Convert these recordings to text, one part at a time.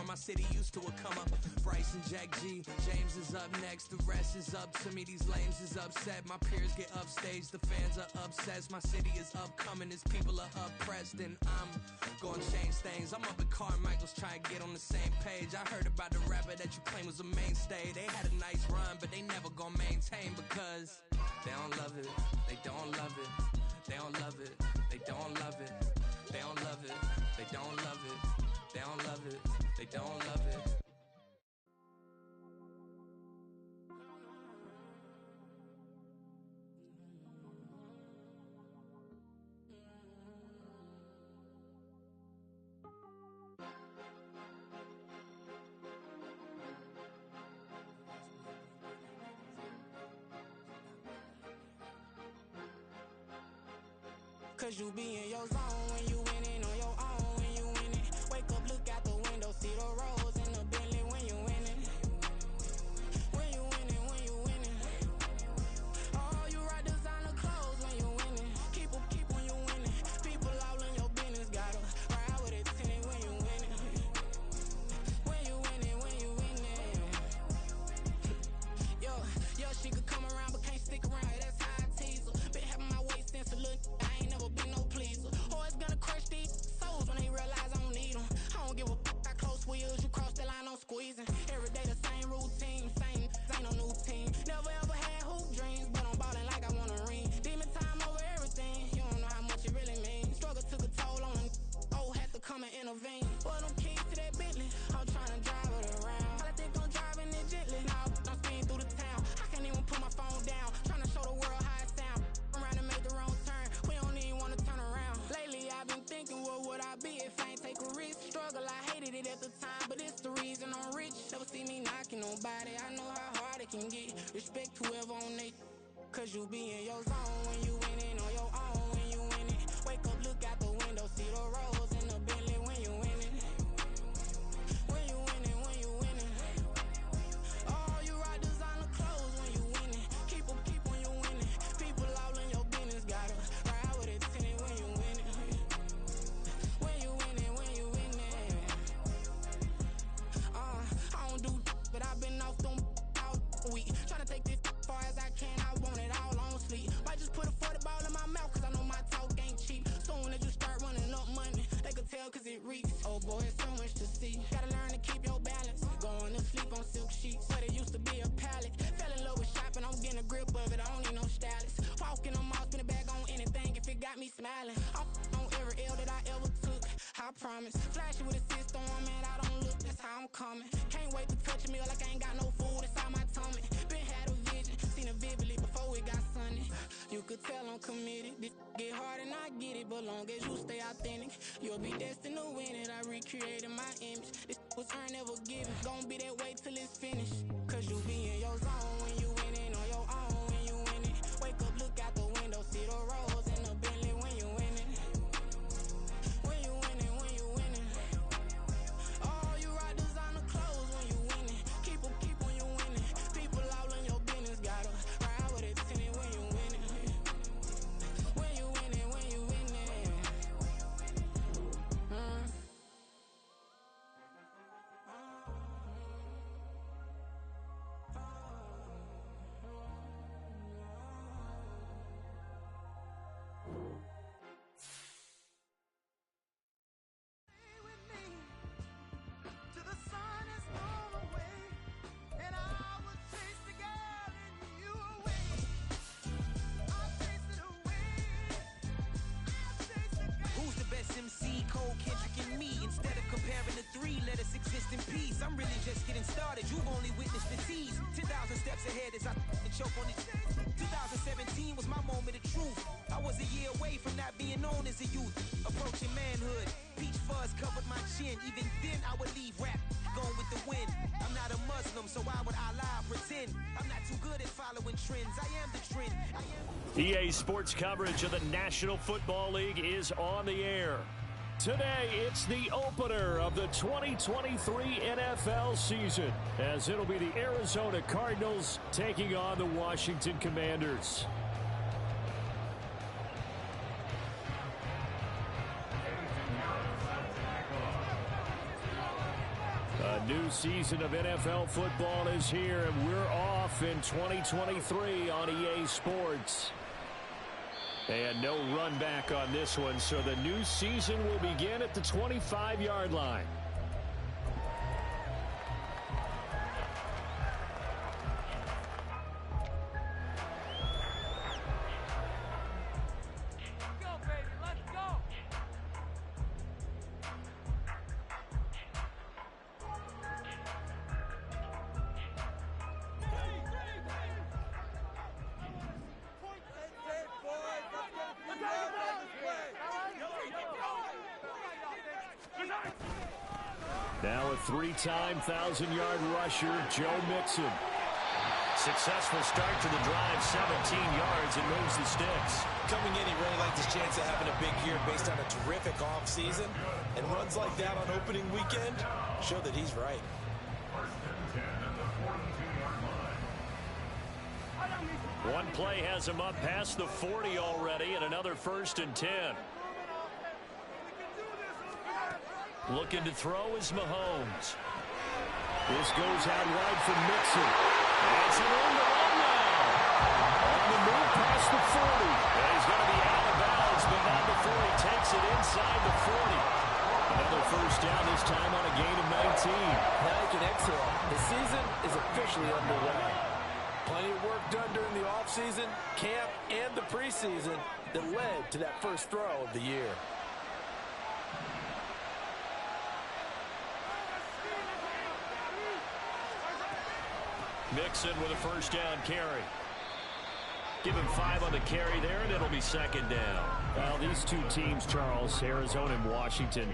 my city used to a come up. Bryce and Jack G, James is up next. The rest is up to me, these lames is upset. My peers get upstaged, the fans are obsessed. My city is upcoming, its people are oppressed. And I'm gonna change things. I'm up at Carmichael's trying to get on the same page. I heard about the rapper that you claim was a mainstay. They had a nice run, but they never gonna maintain because they don't love it, they don't love it, they don't love it, they don't love it, they don't love it, they don't love it, they don't love it, they don't love it. Cause you be in your zone when you winning on your own when you winning. Wake up, look out the window, see the rose in the Bentley when you winning. When you winning, when you winning. Oh, you ride designer clothes when you winning. Keep when you winning. People all in your business, gotta ride with it tinted when you winning. When you winning, when you winning. Yo, she could come around but can't stick around. That's how I tease her. Been having my waist since a little. I ain't never been no pleaser. Always gonna crush these souls when they realize I don't need them. I don't give a f*** how close wheels. You cross the line, I'm squeezing. Every day the same routine, same, ain't no new team. Never ever had hoop dreams, but I'm ballin' like I want a ring. Demon time over everything, you don't know how much it really means. Struggle took a toll on them, oh, had to come and intervene. Well, them keys to that Bentley, I'm tryna drive it around. I think I'm driving it gently, now I'm speeding through the town. I can't even put my phone down, tryna show the world how it sound. Around and make the wrong turn, we don't even wanna turn around. Lately I've been thinking, what would I be if I ain't take a risk? Struggle, I hated it at the time, but it's the reason I'm rich. Never see me knocking nobody, I know how hard it can get. Respect whoever on they, cause you be in your zone when you winning on your own when you winning. Wake up, look out the window, see the rose in the Bentley when you winning. When you winning, when you winning. Oh, you ride designer clothes when you winning. Keep when you winning. People all in your business, gotta ride with it tinted when you winning. When you winning, when you winning. I don't do but I've been off them all week. Tryna take this far as I can, I want it all on sleep. Might just put a 40 ball in my mouth, cause I know my talk ain't cheap. Soon as you start running up money, they could tell cause it reeks. Oh boy, it's so much to see. Gotta learn to keep your balance. Going to sleep on silk sheets, but it used to be a pallet. Fell in love with shopping, I'm getting a grip of it, I don't need no stylist. Walking on mall, spin a bag on anything if it got me smiling. I'm on every L that I ever took, I promise. Flashing with a system on, man, I don't look, that's how I'm coming. Can't wait to touch a meal like I ain't got no food inside my tummy. Been had a vision, seen it vividly before it got sunny. You could tell I'm committed, this get hard and I get it, but long as you stay authentic, you'll be destined to win it. I recreated my image, this was earned, never given. Gon' be that way till it's finished, cause you be in your zone when you winning on your own when you winning. Wake up, look out the window, see the rose in the Bentley when you winning. When you winning, when you winning. Oh, you ride designer clothes when you winning. Keep when you winning. People all in your business, gotta ride with it tinted when you winning. When you winning, when you winning. MC, Cole, Kendrick, and me. Instead of comparing the three, let us exist in peace. I'm really just getting started. You've only witnessed the tease. 10,000 steps ahead as I choke on it. 2017 was my moment of truth. I was a year away from not being known as a youth. Approaching manhood. Peach fuzz covered my chin. Even then, I would leave rap going with the wind. I'm not a Muslim, so why would Allah pretend? I'm not too good at following trends. I am the trend. EA Sports coverage of the National Football League is on the air. Today, it's the opener of the 2023 NFL season, as it'll be the Arizona Cardinals taking on the Washington Commanders. new season of NFL football is here, and we're off in 2023 on EA Sports. And no run back on this one, so the new season will begin at the 25-yard line. Now a three-time 1,000-yard rusher, Joe Mixon. Successful start to the drive, 17 yards, and moves the sticks. Coming in, he really liked his chance of having a big year based on a terrific offseason. And runs like that on opening weekend show that he's right. One play has him up past the 40 already, and another 1st and 10. Looking to throw is Mahomes. This goes out wide for Mixon. It's an on the run now. On the move past the 40. And he's going to be out of bounds, but not before he takes it inside the 40. Another 1st down, this time on a gain of 19. Now he can exhale. The season is officially underway. Plenty of work done during the offseason, camp, and the preseason that led to that first throw of the year. Mixon with a 1st down carry. Give him 5 on the carry there, and it'll be 2nd down. Well, these two teams, Charles, Arizona and Washington,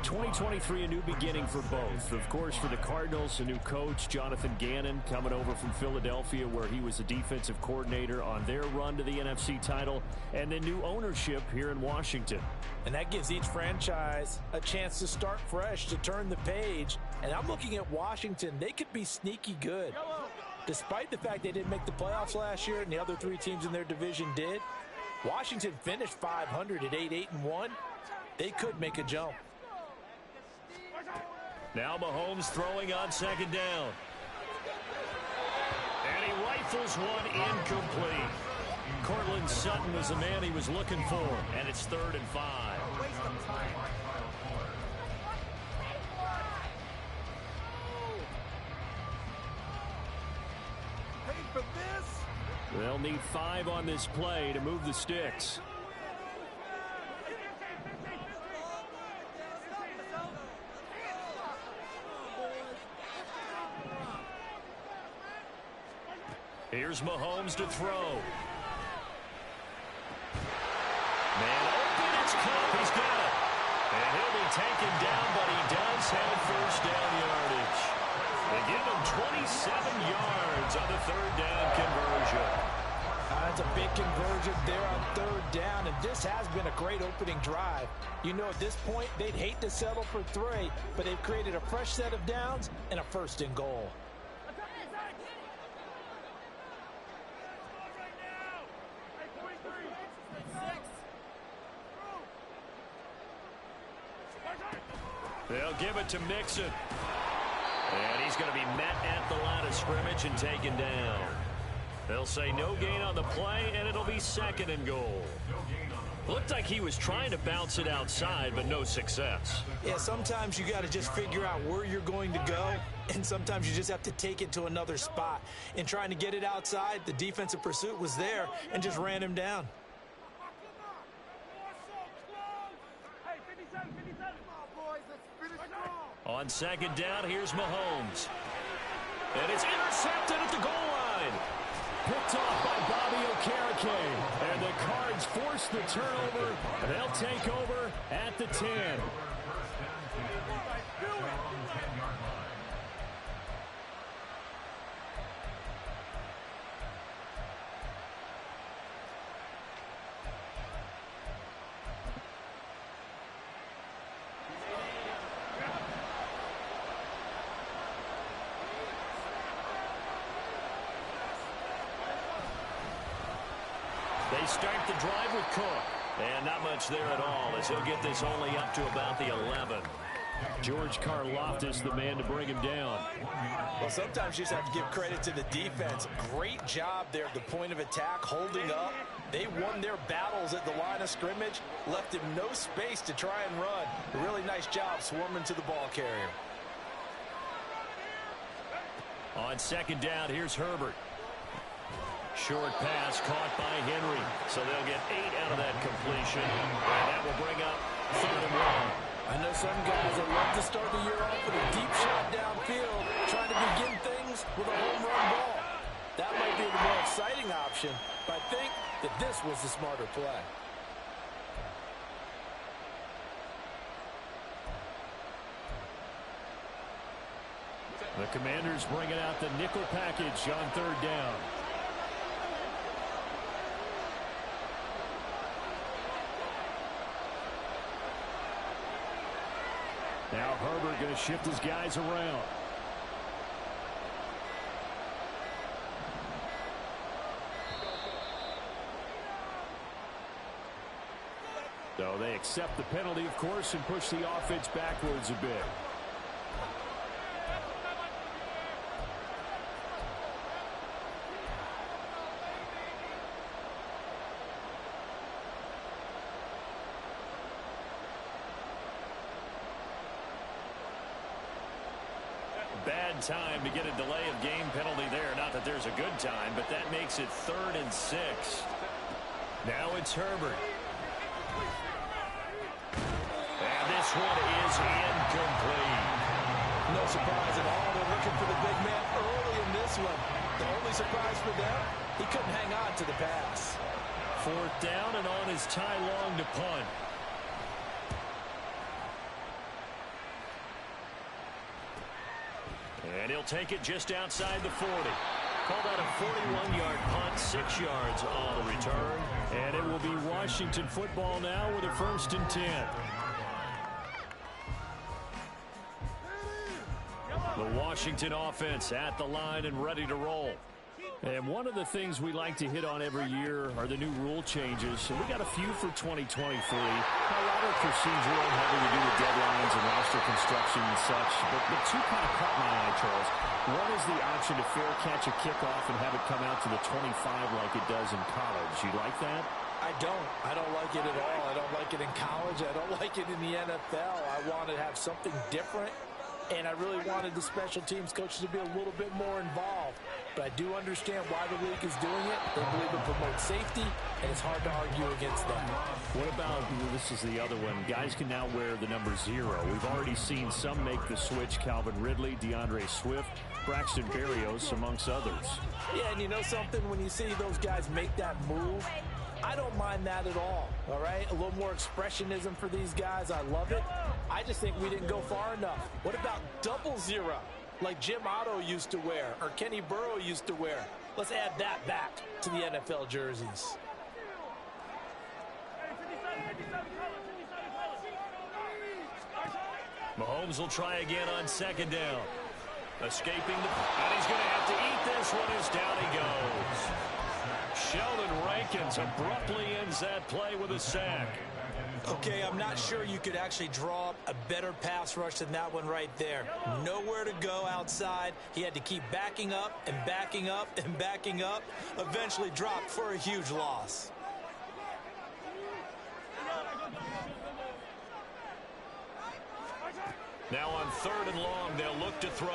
2023, a new beginning for both. Of course, for the Cardinals, a new coach, Jonathan Gannon, coming over from Philadelphia, where he was the defensive coordinator on their run to the NFC title, and then new ownership here in Washington. And that gives each franchise a chance to start fresh, to turn the page. And I'm looking at Washington. They could be sneaky good. Despite the fact they didn't make the playoffs last year and the other 3 teams in their division did, Washington finished 500 at 8-1. They could make a jump. Now Mahomes throwing on 2nd down. And he rifles one incomplete. Cortland Sutton was the man he was looking for, and it's 3rd and 5. They'll need 5 on this play to move the sticks. Here's Mahomes to throw. Man open, it's caught. He's got it. And he'll be taken down, but he does have 1st down yardage. They give him 27 yards on the 3rd down conversion. That's a big conversion there on 3rd down, and this has been a great opening drive. You know, at this point, they'd hate to settle for 3, but they've created a fresh set of downs and a 1st and goal. They'll give it to Mixon. And he's going to be met at the line of scrimmage and taken down. They'll say no gain on the play, and it'll be 2nd and goal. Looked like he was trying to bounce it outside, but no success. Yeah, sometimes you got to just figure out where you're going to go, and sometimes you just have to take it to another spot. In trying to get it outside, the defensive pursuit was there and just ran him down. On 2nd down, here's Mahomes. And it's intercepted at the goal line. Picked off by Bobby Okereke. And the Cards force the turnover. They'll take over at the 10. They start the drive with Cook. And not much there at all as he'll get this only up to about the 11. George Karlaftis, the man to bring him down. Well, sometimes you just have to give credit to the defense. Great job there at the point of attack, holding up. They won their battles at the line of scrimmage, left him no space to try and run. A really nice job swarming to the ball carrier. On second down, here's Herbert. Short pass caught by Henry. So they'll get 8 out of that completion. And that will bring up 3rd and 1. I know some guys that love to start the year off with a deep shot downfield, trying to begin things with a home run ball. That might be the more exciting option, but I think that this was the smarter play. The Commanders bringing out the nickel package on 3rd down. Now Herbert going to shift his guys around. So they accept the penalty, of course, and push the offense backwards a bit. Bad time to get a delay of game penalty there. Not that there's a good time, but that makes it 3rd and 6. Now it's Herbert. And this one is incomplete. No surprise at all. They're looking for the big man early in this one. The only surprise for them, he couldn't hang on to the pass. 4th down and on is Ty Long to punt. And he'll take it just outside the 40. Called out a 41-yard punt, 6 yards on the return. And it will be Washington football now with a 1st and 10. The Washington offense at the line and ready to roll. And one of the things we like to hit on every year are the new rule changes. And we got a few for 2023. A lot of procedural, having to do with deadlines and roster construction and such. But the two kind of caught my eye, Charles. One is the option to fair catch a kickoff and have it come out to the 25 like it does in college. You like that? I don't. I don't like it at all. I don't like it in college. I don't like it in the NFL. I want to have something different. And I really wanted the special teams coaches to be a little bit more involved. But I do understand why the league is doing it. They believe it promotes safety, and it's hard to argue against that. What about, this is the other one, guys can now wear the number 0. We've already seen some make the switch. Calvin Ridley, DeAndre Swift, Braxton Berrios, amongst others. Yeah, and you know something? When you see those guys make that move, I don't mind that at all right? A little more expressionism for these guys. I love it. I just think we didn't go far enough. What about 00, like Jim Otto used to wear or Kenny Burrow used to wear? Let's add that back to the NFL jerseys. Mahomes will try again on 2nd down. Escaping and he's going to have to eat this one as down he goes. Sheldon Rankins abruptly ends that play with a sack. Okay, I'm not sure you could actually draw up a better pass rush than that one right there. Nowhere to go outside. He had to keep backing up and backing up and backing up. Eventually dropped for a huge loss. Now on 3rd and long, they'll look to throw.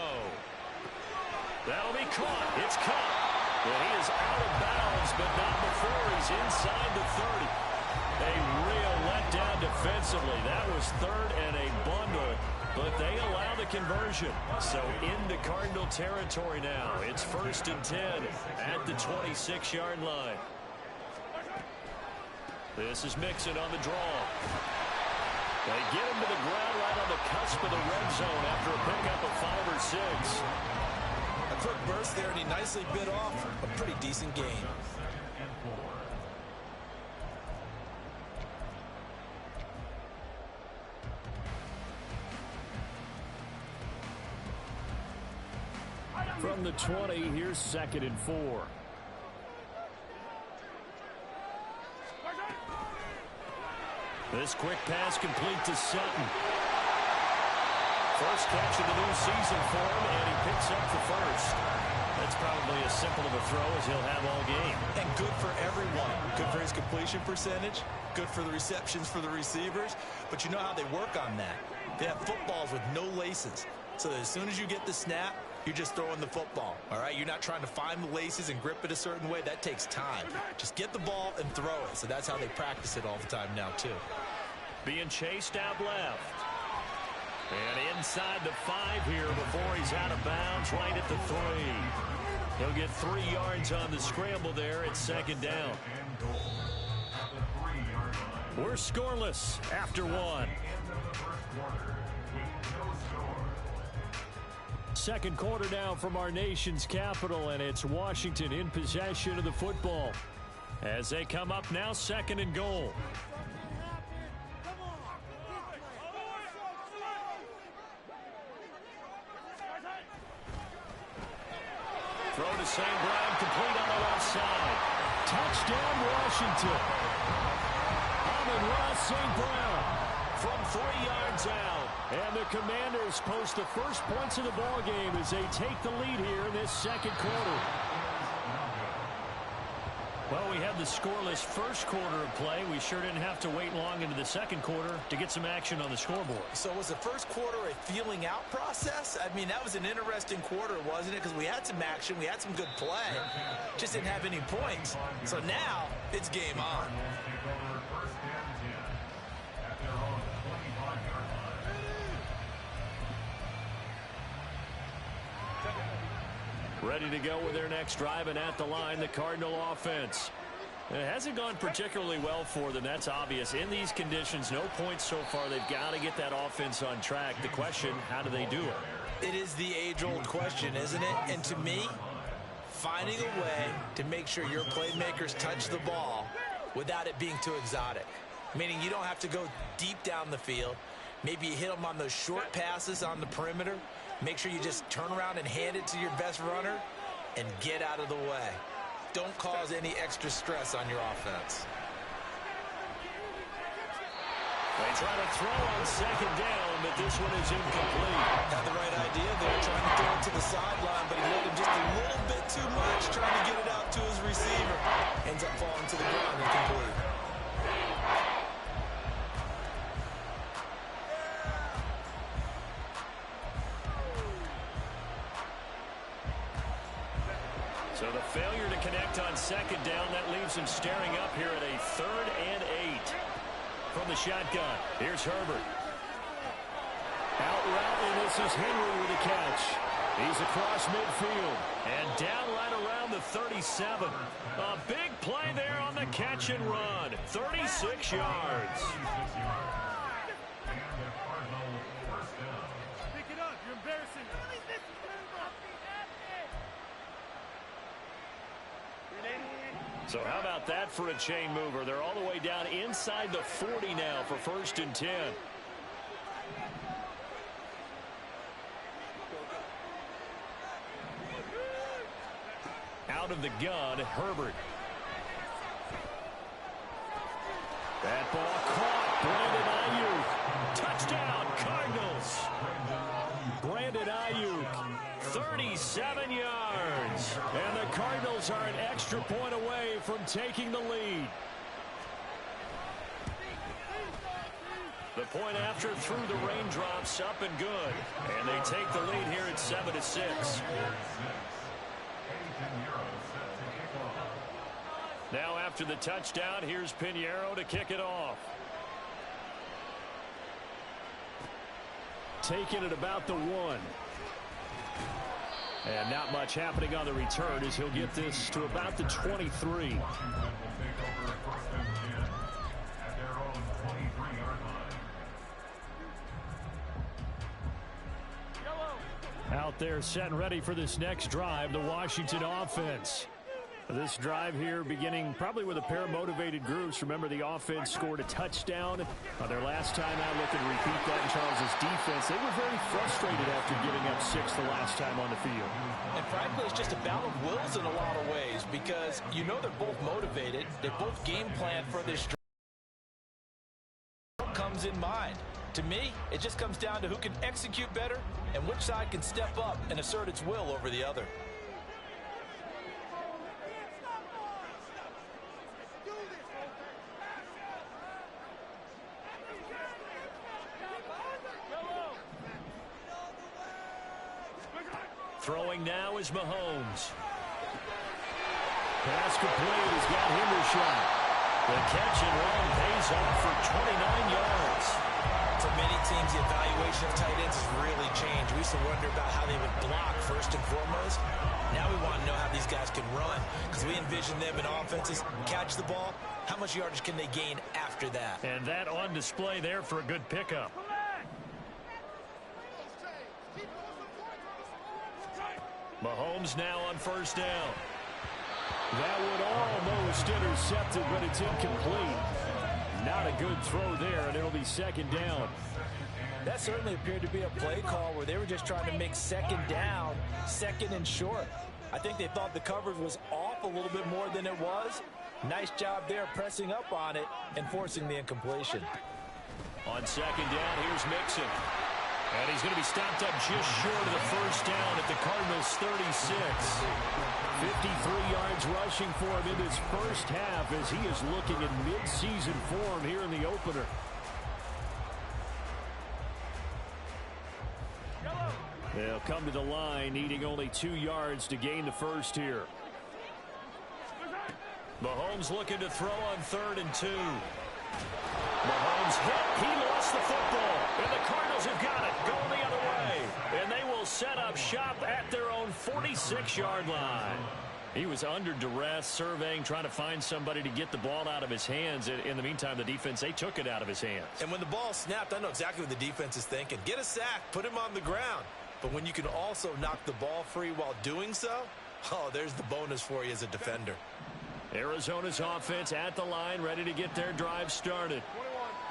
That'll be caught. It's caught. Well, he is out of bounds, but not before he's inside the 30. A real letdown defensively. That was 3rd and a bundle, but they allow the conversion. So into Cardinal territory now. It's 1st and 10 at the 26-yard line. This is Mixon on the draw. They get him to the ground right on the cusp of the red zone after a pickup of 5 or 6. A quick burst there, and he nicely bit off a pretty decent gain. From the 20, here's 2nd and 4. This quick pass complete to Sutton. First catch of the new season for him, and he picks up the first. That's probably as simple of a throw as he'll have all game. And good for everyone. Good for his completion percentage. Good for the receptions for the receivers. But you know how they work on that. They have footballs with no laces. So that as soon as you get the snap, you're just throwing the football. All right? You're not trying to find the laces and grip it a certain way. That takes time. Just get the ball and throw it. So that's how they practice it all the time now, too. Being chased out left. And inside the 5 here before he's out of bounds, right at the 3. He'll get 3 yards on the scramble there at second down. We're scoreless after 1. Second quarter now from our nation's capital, and it's Washington in possession of the football as they come up now 2nd and goal. Throw to St. Brown, complete on the left side. Touchdown, Washington. Amon-Ra St. Brown From 3 yards out. And the Commanders post the first points of the ball game as they take the lead here in this second quarter. Well, we had the scoreless first quarter of play. We sure didn't have to wait long into the second quarter to get some action on the scoreboard. So was the first quarter a feeling out process? I mean, that was an interesting quarter, wasn't it? Because we had some action, we had some good play, just didn't have any points. So now it's game on. Ready to go with their next drive, and at the line, the Cardinal offense. It hasn't gone particularly well for them. That's obvious. In these conditions, no points so far. They've got to get that offense on track. The question, how do they do it? It is the age-old question, isn't it? And to me, finding a way to make sure your playmakers touch the ball without it being too exotic. Meaning you don't have to go deep down the field. Maybe you hit them on those short passes on the perimeter. Make sure you just turn around and hand it to your best runner and get out of the way. Don't cause any extra stress on your offense. They try to throw on second down, but this one is incomplete. Had the right idea there, trying to throw it to the sideline, but he let him just a little bit too much, trying to get it out to his receiver. Ends up falling to the ground incomplete. So the failure to connect on second down, that leaves him staring up here at a 3rd and 8. From the shotgun, here's Herbert. Out route, and this is Henry with a catch. He's across midfield. And down right around the 37. A big play there on the catch and run. 36 yards. Pick it up. You're embarrassing. So how about that for a chain mover? They're all the way down inside the 40 now for 1st and 10. Out of the gun, Herbert. That ball caught. Brandon Ayuk. Touchdown, Cardinals. Brandon Ayuk, 37 yards. And the Cardinals are an extra point away from taking the lead. The point after through the raindrops, up and good. And they take the lead here at 7-6. Now after the touchdown, here's Pinheiro to kick it off. Taking it about the 1. And not much happening on the return as he'll get this to about the 23. Out there set and ready for this next drive, the Washington offense. This drive here beginning probably with a pair of motivated groups. Remember, the offense scored a touchdown on their last time out. Looking to repeat that in Charles's defense. They were very frustrated after giving up 6 the last time on the field. And frankly, it's just a battle of wills in a lot of ways because you know they're both motivated. They both game plan for this drive. What comes in mind? To me, it just comes down to who can execute better and which side can step up and assert its will over the other. Throwing now is Mahomes. Pass complete. He's got Hendershot. The catch and run pays off for 29 yards. For many teams, the evaluation of tight ends has really changed. We used to wonder about how they would block first and foremost. Now we want to know how these guys can run, because we envision them in offenses catch the ball. How much yardage can they gain after that? And that on display there for a good pickup. Mahomes now on first down. That would almost intercept it, but it's incomplete. Not a good throw there, and it'll be second down. That certainly appeared to be a play call where they were just trying to make second down, second and short. I think they thought the coverage was off a little bit more than it was. Nice job there pressing up on it and forcing the incompletion. On second down, here's Mixon. And he's going to be stopped up just short of the first down at the Cardinals' 36. 53 yards rushing for him in his first half as he is looking in mid-season form here in the opener. They'll come to the line, needing only 2 yards to gain the first here. Mahomes looking to throw on 3rd and 2. Mahomes hit. He lost the football. And the Cardinals have got it. Going the other way. And they will set up shop at their own 46-yard line. He was under duress, surveying, trying to find somebody to get the ball out of his hands. In the meantime, the defense, they took it out of his hands. And when the ball snapped, I know exactly what the defense is thinking. Get a sack. Put him on the ground. But when you can also knock the ball free while doing so, oh, there's the bonus for you as a defender. Arizona's offense at the line, ready to get their drive started.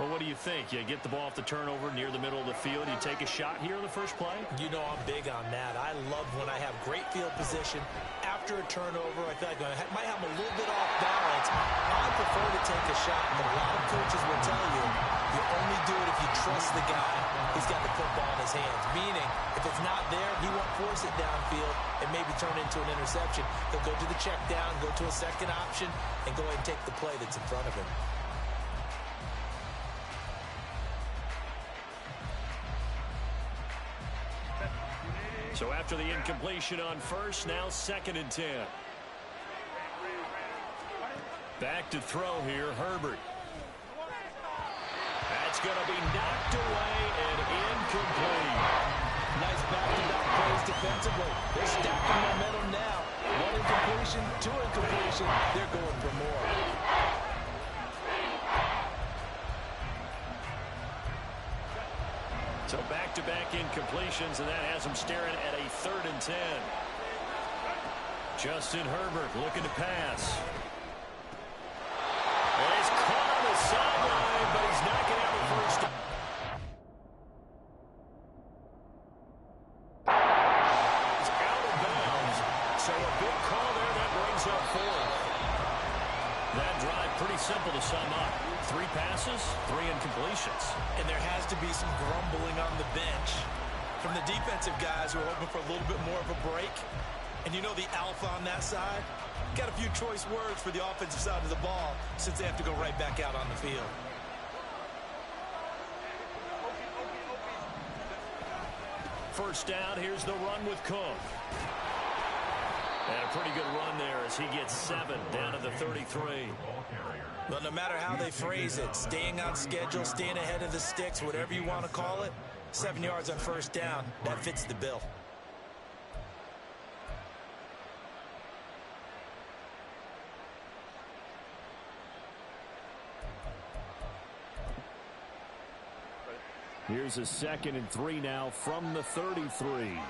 Well, what do you think? You get the ball off the turnover near the middle of the field. You take a shot here in the first play? You know I'm big on that. I love when I have great field position. After a turnover, I feel like I might have a little bit off balance. I prefer to take a shot, but a lot of coaches will tell you, you only do it if you trust the guy who's got the football in his hands. Meaning, if it's not there, he won't force it downfield and maybe turn into an interception. He'll go to the check down, go to a second option, and go ahead and take the play that's in front of him. So after the incompletion on first, now 2nd and 10. Back to throw here, Herbert. That's going to be knocked away and incomplete. Nice back-to-back plays defensively. They're stacking momentum now. 1 incompletion, 2 incompletion. They're going for more. So back-to-back incompletions, and that has him staring at a 3rd and 10. Justin Herbert looking to pass. And he's caught on the sideline, but he's not going to have a first down. He's out of bounds, so a big call there that brings up 4th. That drive pretty simple to sum up. 3 passes, 3 incompletions. And there has to be some grumbling on the bench from the defensive guys who are hoping for a little bit more of a break. And you know the alpha on that side got a few choice words for the offensive side of the ball since they have to go right back out on the field. First down, here's the run with Cook. And a pretty good run there as he gets 7 down to the 33. But no matter how they phrase it, staying on schedule, staying ahead of the sticks, whatever you want to call it, 7 yards on first down, that fits the bill. Here's a 2nd and 3 now from the 33.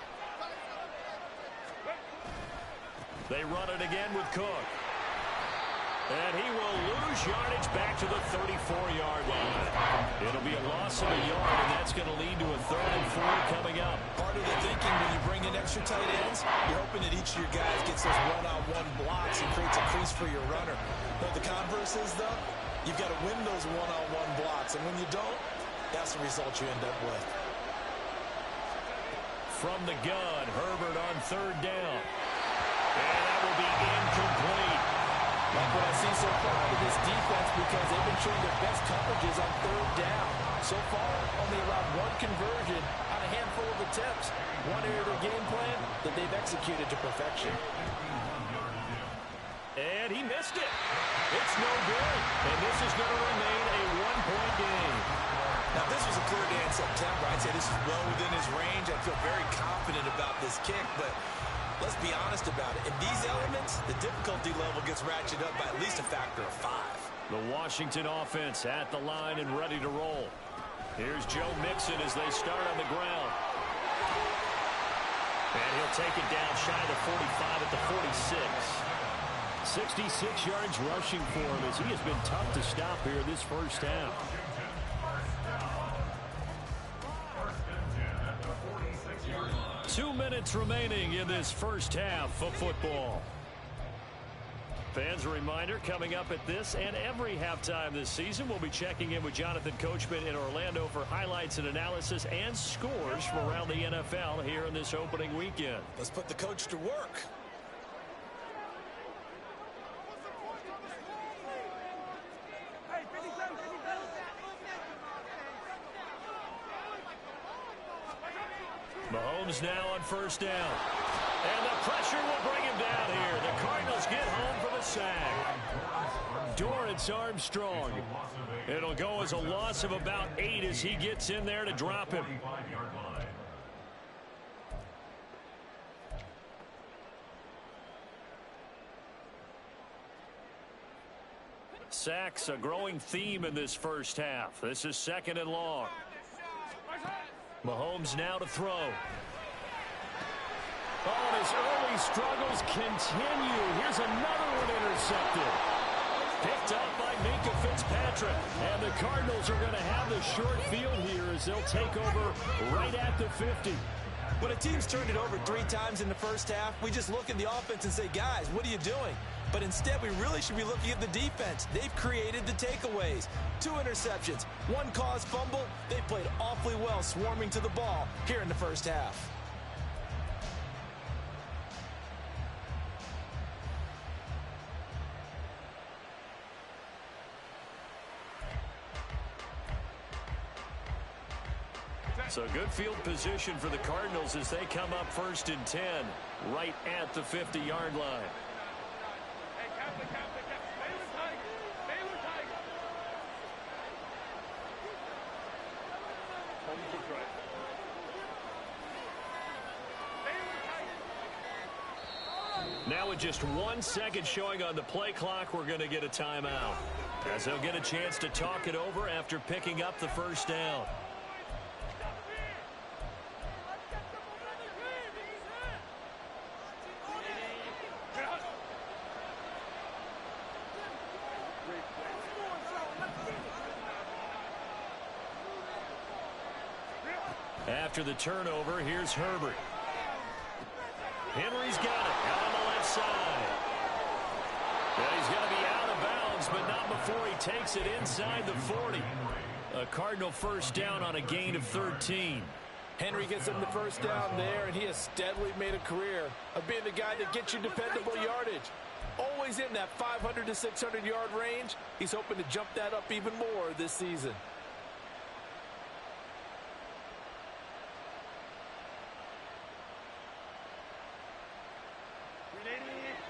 They run it again with Cook. And he will lose yardage back to the 34-yard line. It'll be a loss of a yard, and that's going to lead to a 3rd and 4 coming up. Part of the thinking when you bring in extra tight ends, you're hoping that each of your guys gets those one-on-one blocks and creates a crease for your runner. But the converse is, though, you've got to win those one-on-one blocks. And when you don't, that's the result you end up with. From the gun, Herbert on third down. And that will be incomplete. Like what I see so far with this defense, because they've been showing their best coverages on third down. So far, only allowed one conversion on a handful of attempts. One area of their game plan that they've executed to perfection. And he missed it. It's no good. And this is going to remain a one-point game. Now, if this was a clear day in September, I'd say this is well within his range. I feel very confident about this kick, but let's be honest about it. In these elements, the difficulty level gets ratcheted up by at least a factor of 5. The Washington offense at the line and ready to roll. Here's Joe Mixon as they start on the ground. And he'll take it down shy of the 45 at the 46. 66 yards rushing for him as he has been tough to stop here this first half. Two minutes remaining in this first half of football. Fans, a reminder, coming up at this and every halftime this season, we'll be checking in with Jonathan Coachman in Orlando for highlights and analysis and scores from around the NFL here in this opening weekend. Let's put the coach to work. Mahomes now on first down. And the pressure will bring him down here. The Cardinals get home for the sack. Dorrance Armstrong. It'll go as a loss of about 8 as he gets in there to drop him. Sacks, a growing theme in this first half. This is second and long. Mahomes now to throw. Oh, and his early struggles continue. Here's another one intercepted. Picked up by Minkah Fitzpatrick. And the Cardinals are going to have the short field here as they'll take over right at the 50. When a team's turned it over 3 times in the first half, we just look at the offense and say, guys, what are you doing? But instead, we really should be looking at the defense. They've created the takeaways. 2 interceptions, 1 caused fumble. They played awfully well swarming to the ball here in the first half. So good field position for the Cardinals as they come up first and 10 right at the 50-yard line. Now with just 1 second showing on the play clock, we're going to get a timeout as they'll get a chance to talk it over after picking up the first down. After the turnover, here's Herbert. Henry's got it out on the left side. And he's going to be out of bounds, but not before he takes it inside the 40. A Cardinal first down on a gain of 13. Henry gets him the first down there, and he has steadily made a career of being the guy that gets you dependable yardage. Always in that 500 to 600-yard range. He's hoping to jump that up even more this season.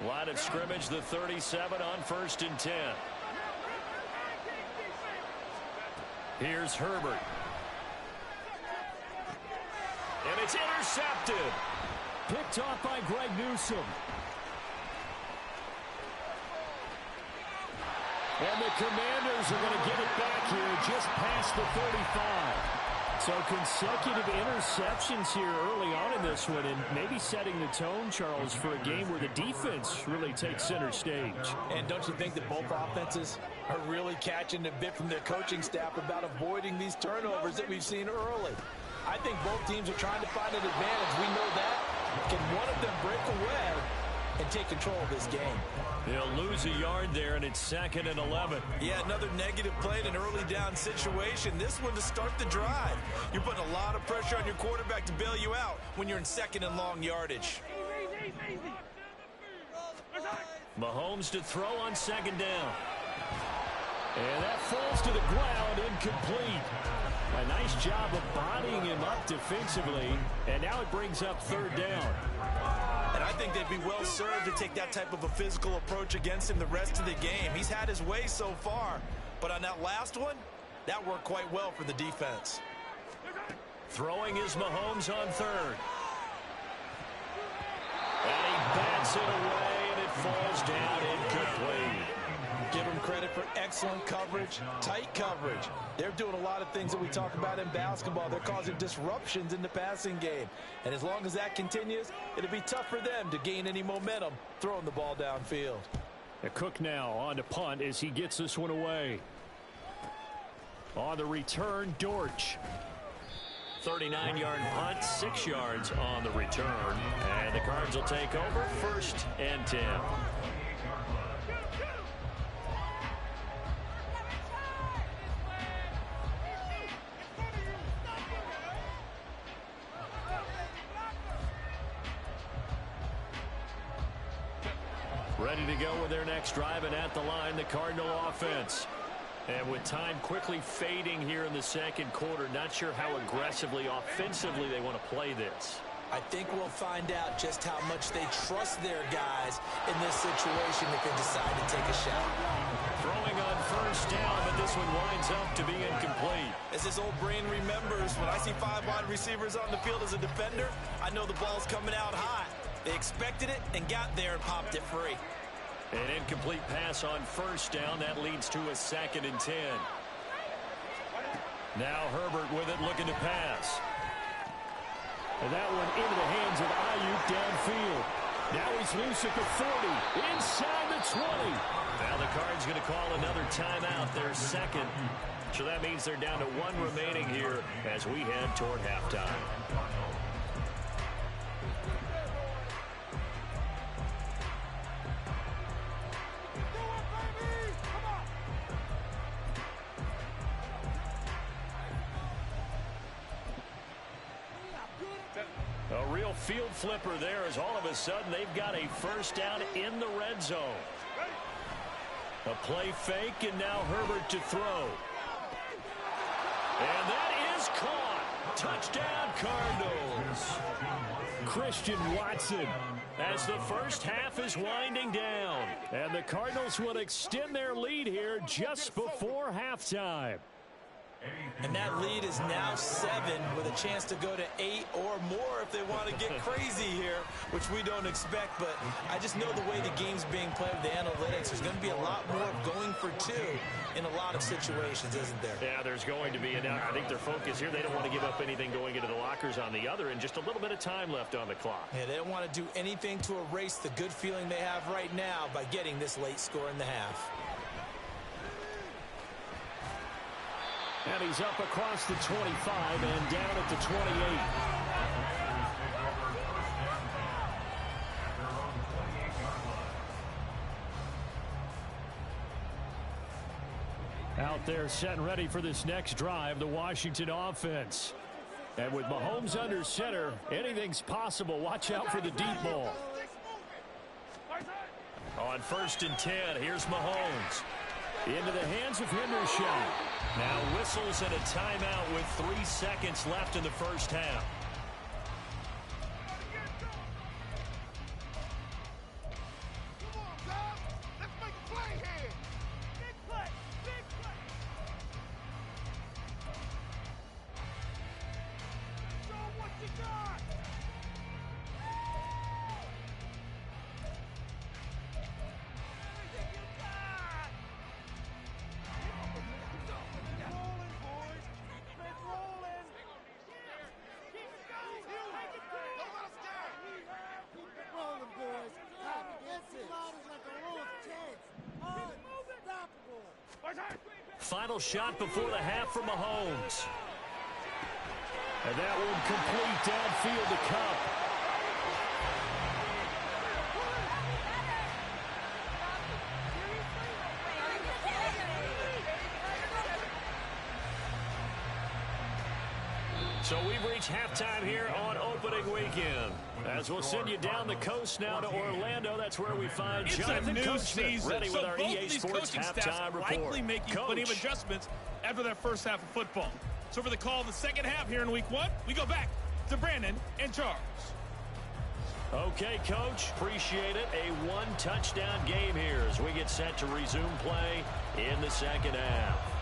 Line of scrimmage, the 37 on first and 10. Here's Herbert. And it's intercepted. Picked off by Greg Newsome. And the Commanders are going to get it back here just past the 35. So consecutive interceptions here early on in this one, and maybe setting the tone, Charles, for a game where the defense really takes center stage. And don't you think that both offenses are really catching a bit from their coaching staff about avoiding these turnovers that we've seen early? I think both teams are trying to find an advantage. We know that. Can one of them break away? and take control of this game. He'll lose a yard there, and it's 2nd and 11. Yeah, another negative play in an early down situation. This one to start the drive. You're putting a lot of pressure on your quarterback to bail you out when you're in 2nd and long yardage. Mahomes to throw on 2nd down. And that falls to the ground, incomplete. A nice job of bodying him up defensively, and now it brings up 3rd down. And I think they'd be well served to take that type of a physical approach against him the rest of the game. He's had his way so far, but on that last one, that worked quite well for the defense. Throwing is Mahomes on 3rd. And he bats it away, and it falls down incomplete. Give them credit for excellent coverage, tight coverage. They're doing a lot of things that we talk about in basketball. They're causing disruptions in the passing game. And as long as that continues, it'll be tough for them to gain any momentum throwing the ball downfield. Cook now on to punt as he gets this one away. On the return, Dortch. 39-yard punt, 6 yards on the return. And the Cards will take over 1st and 10. Ready to go with their next drive, and at the line, the Cardinal offense. And with time quickly fading here in the 2nd quarter, not sure how aggressively, offensively they want to play this. I think we'll find out just how much they trust their guys in this situation if they decide to take a shot. Throwing on 1st down, but this one winds up to be incomplete. As this old brain remembers, when I see 5 wide receivers on the field as a defender, I know the ball's coming out high. They expected it and got there and popped it free. An incomplete pass on 1st down. That leads to a 2nd and 10. Now Herbert with it, looking to pass. And that one into the hands of Ayuk downfield. Now he's loose at the 40, inside the 20. Now the Cards going to call another timeout, their 2nd. So that means they're down to 1 remaining here as we head toward halftime. A real field flipper there as all of a sudden they've got a 1st down in the red zone. A play fake, and now Herbert to throw. And that is caught. Touchdown, Cardinals. Christian Watson. As the 1st half is winding down. And the Cardinals will extend their lead here just before halftime. And that lead is now 7 with a chance to go to 8 or more if they want to get crazy here, which we don't expect. But I just know the way the game's being played with the analytics, there's going to be a lot more going for 2 in a lot of situations, isn't there? Yeah, there's going to be. And I think their focus here, they don't want to give up anything going into the lockers on the other, and just a little bit of time left on the clock. Yeah, they don't want to do anything to erase the good feeling they have right now by getting this late score in the half. And he's up across the 25 and down at the 28. Out there set and ready for this next drive, the Washington offense. And with Mahomes under center, anything's possible. Watch out for the deep ball. On 1st and 10, here's Mahomes. Into the hands of Hendershot. Now whistles and a timeout with 3 seconds left in the 1st half. Final shot before the half from Mahomes. And that one complete downfield to Kupp. we've reached halftime here on opening weekend. As we'll send you down the coast now to Orlando. That's where we find Jonathan Coachman ready with our EA Sports halftime report. Likely making plenty of adjustments after that first half of football. So for the call of the second half here in week 1, we go back to Brandon and Charles. Okay, Coach. Appreciate it. A one-touchdown game here as we get set to resume play in the second half.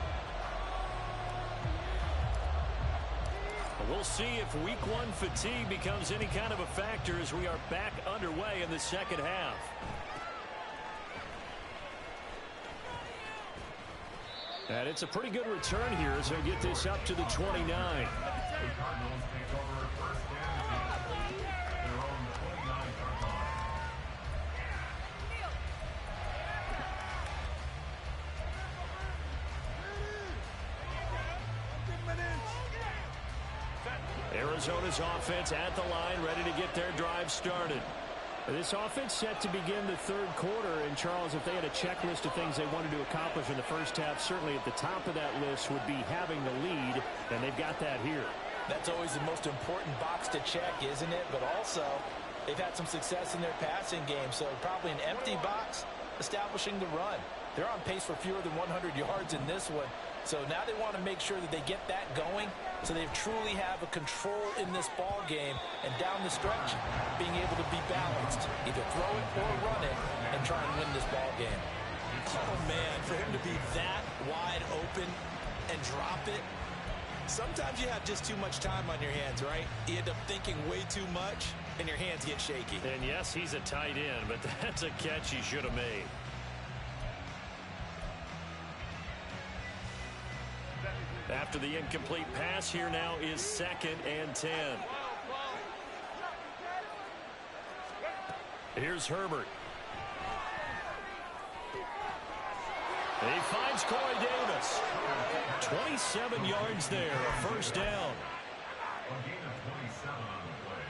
We'll see if week 1 fatigue becomes any kind of a factor as we are back underway in the second half. And it's a pretty good return here as they get this up to the 29. Arizona's offense at the line, ready to get their drive started. This offense set to begin the third quarter. And, Charles, if they had a checklist of things they wanted to accomplish in the first half, certainly at the top of that list would be having the lead, and they've got that here. That's always the most important box to check, isn't it? But also, they've had some success in their passing game, so probably an empty box establishing the run. They're on pace for fewer than 100 yards in this one. So now they want to make sure that they get that going so they truly have a control in this ball game, and down the stretch, being able to be balanced, either throw it or run it, and try and win this ball game. Oh, man, for him to be that wide open and drop it, sometimes you have just too much time on your hands, right? You end up thinking way too much, and your hands get shaky. And, yes, he's a tight end, but that's a catch he should have made. After the incomplete pass, here now is 2nd and 10. Here's Herbert. He finds Corey Davis. 27 yards there, a first down. A gain of 27 on the play,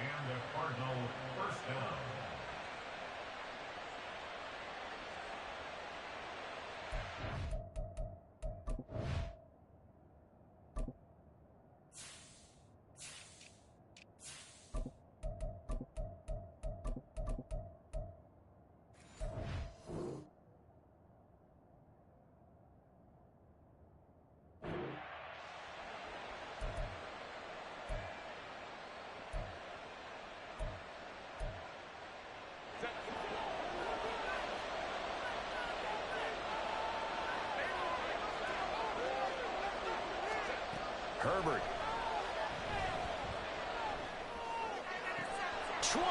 and a Cardinal first down. Herbert. 20.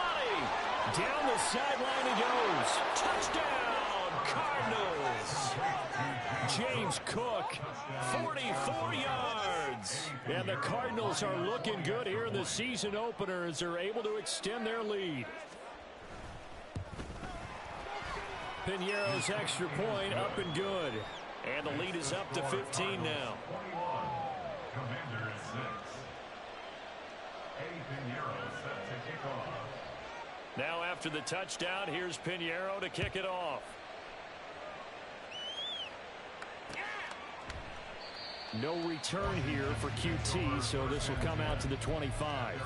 Down the sideline he goes. Touchdown, Cardinals. James Cook, 44 yards. And the Cardinals are looking good here in the season opener as they're able to extend their lead. Piñeiro's extra point up and good. And the lead is up to 15 now. Commander is 6. Eddie Piñeiro set to kick off. Now after the touchdown, here's Piñeiro to kick it off. No return here for QT, so this will come out to the 25.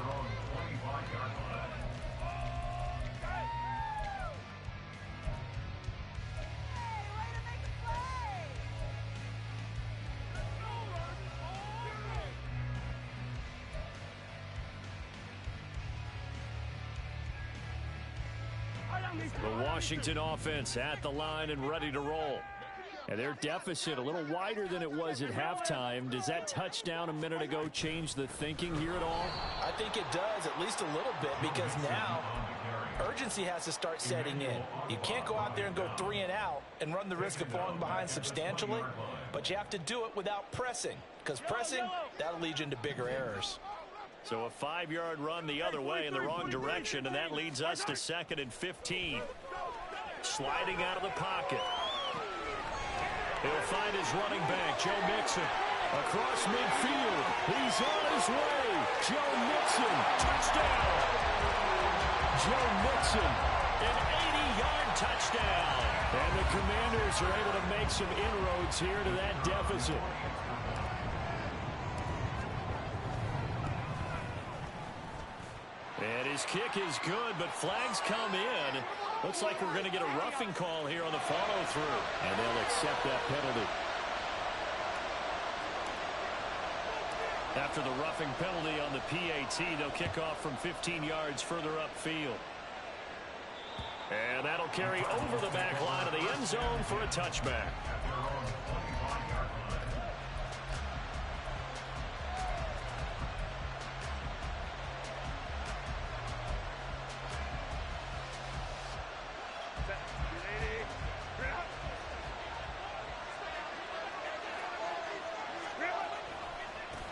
The Washington offense at the line and ready to roll. And their deficit a little wider than it was at halftime. Does that touchdown a minute ago change the thinking here at all? I think it does, at least a little bit, because now urgency has to start setting in. You can't go out there and go 3 and out and run the risk of falling behind substantially, but you have to do it without pressing, because pressing, that'll lead you into bigger errors. So a 5-yard run the other way in the wrong direction, and that leads us to 2nd and 15. Sliding out of the pocket. He'll find his running back, Joe Mixon. Across midfield. He's on his way. Joe Mixon. Touchdown. Joe Mixon. An 80-yard touchdown. And the Commanders are able to make some inroads here to that deficit. kick is good, but flags come in. Looks like we're going to get a roughing call here on the follow-through. And they'll accept that penalty. After the roughing penalty on the PAT, they'll kick off from 15 yards further upfield. And that'll carry over the back line of the end zone for a touchback.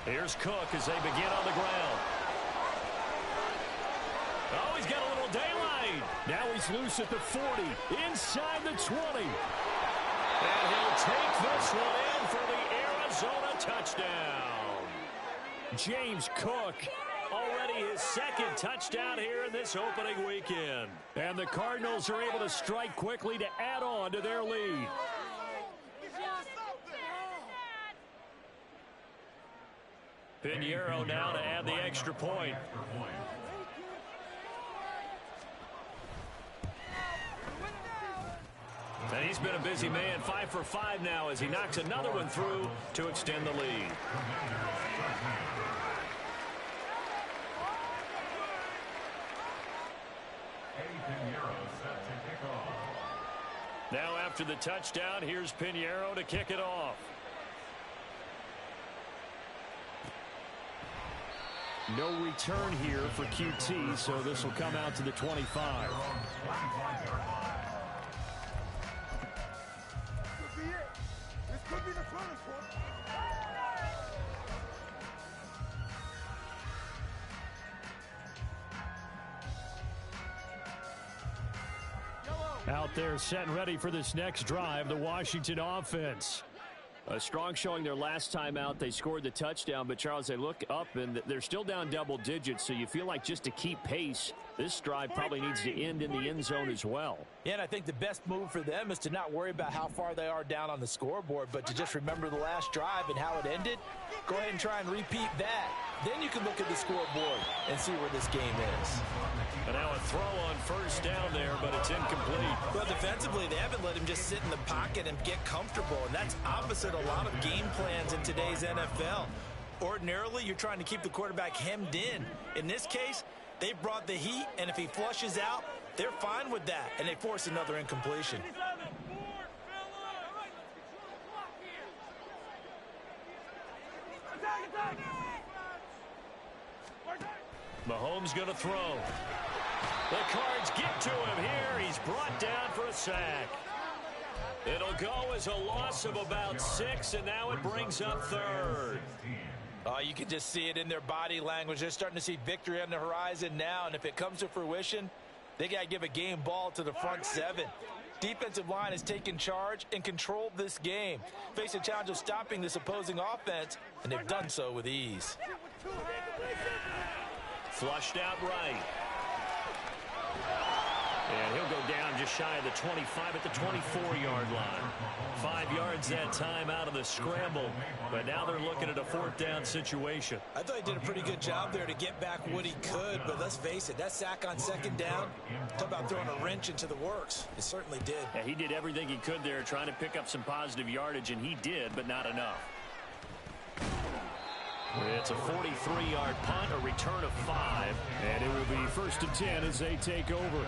Here's Cook as they begin on the ground. Oh, he's got a little daylight. Now he's loose at the 40, inside the 20. And he'll take this one in for the Arizona touchdown. James Cook. Already his second touchdown here in this opening weekend. And the Cardinals are able to strike quickly to add on to their lead. Pinheiro now to add the extra point. And he's been a busy man, 5 for 5 now as he knocks another one through to extend the lead. Now after the touchdown, here's Pinheiro to kick it off. No return here for QT, so this will come out to the 25. Out there set and ready for this next drive, the Washington offense. A strong showing their last time out. They scored the touchdown, but Charles, they look up and they're still down double digits, so you feel like just to keep pace, this drive probably needs to end in the end zone as well. Yeah, and I think the best move for them is to not worry about how far they are down on the scoreboard, but to just remember the last drive and how it ended. Go ahead and try and repeat that. Then you can look at the scoreboard and see where this game is. And now a throw on first down there, but it's incomplete. Well, defensively, they haven't let him just sit in the pocket and get comfortable, and that's opposite a lot of game plans in today's NFL. Ordinarily, you're trying to keep the quarterback hemmed in. In this case, they brought the heat, and if he flushes out, they're fine with that, and they force another incompletion. Mahomes going to throw. The Cards get to him here. He's brought down for a sack. It'll go as a loss of about 6, and now it brings up third. You can just see it in their body language. They're starting to see victory on the horizon now, and if it comes to fruition, they got to give a game ball to the front 7. Defensive line has taken charge and controlled this game. Face a challenge of stopping this opposing offense, and they've done so with ease. Flushed out right. And he'll go down just shy of the 25 at the 24-yard line. 5 yards that time out of the scramble. But now they're looking at a 4th down situation. I thought he did a pretty good job there to get back what he could, but let's face it, that sack on 2nd down, talk about throwing a wrench into the works. It certainly did. Yeah, he did everything he could there trying to pick up some positive yardage, and he did, but not enough. It's a 43-yard punt, a return of 5. And it will be 1st and 10 as they take over.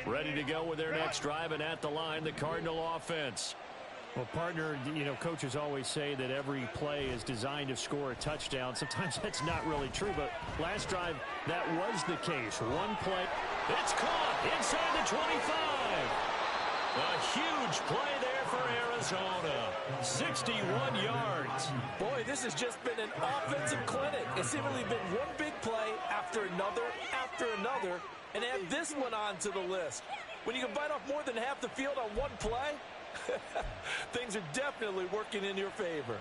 Ready to go with their next drive, and at the line, the Cardinal offense. Well, partner, coaches always say that every play is designed to score a touchdown. Sometimes that's not really true, but last drive, that was the case. One play. It's caught inside the 25. A huge play there for Arizona. 61 yards. Boy, this has just been an offensive clinic. It's seemingly been one big play after another, and add this one on to the list. When you can bite off more than half the field on one play, things are definitely working in your favor.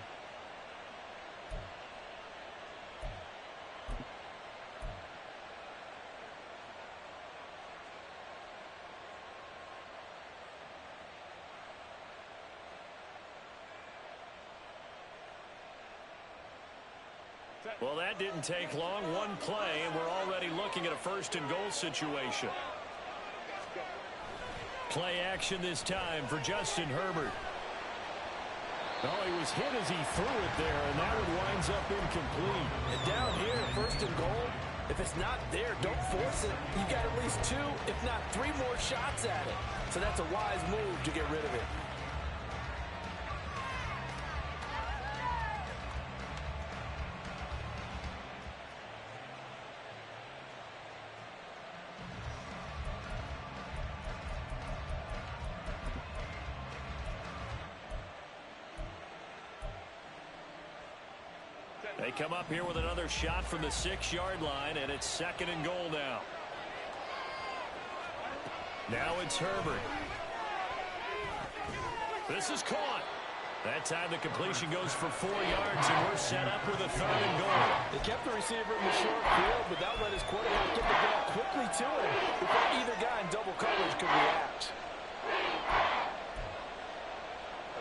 Well, that didn't take long. One play, and we're already looking at a first-and-goal situation. Play action this time for Justin Herbert. Oh, he was hit as he threw it there, and that one winds up incomplete. And down here, first and goal, if it's not there, don't force it. You got at least 2, if not 3 more shots at it. So that's a wise move to get rid of it. They come up here with another shot from the 6-yard line, and it's second and goal now. Now it's Herbert. This is caught. That time the completion goes for 4 yards, and we're set up with a third and goal. They kept the receiver in the short field, but that let his quarterback get the ball quickly to him before either guy in double coverage could react.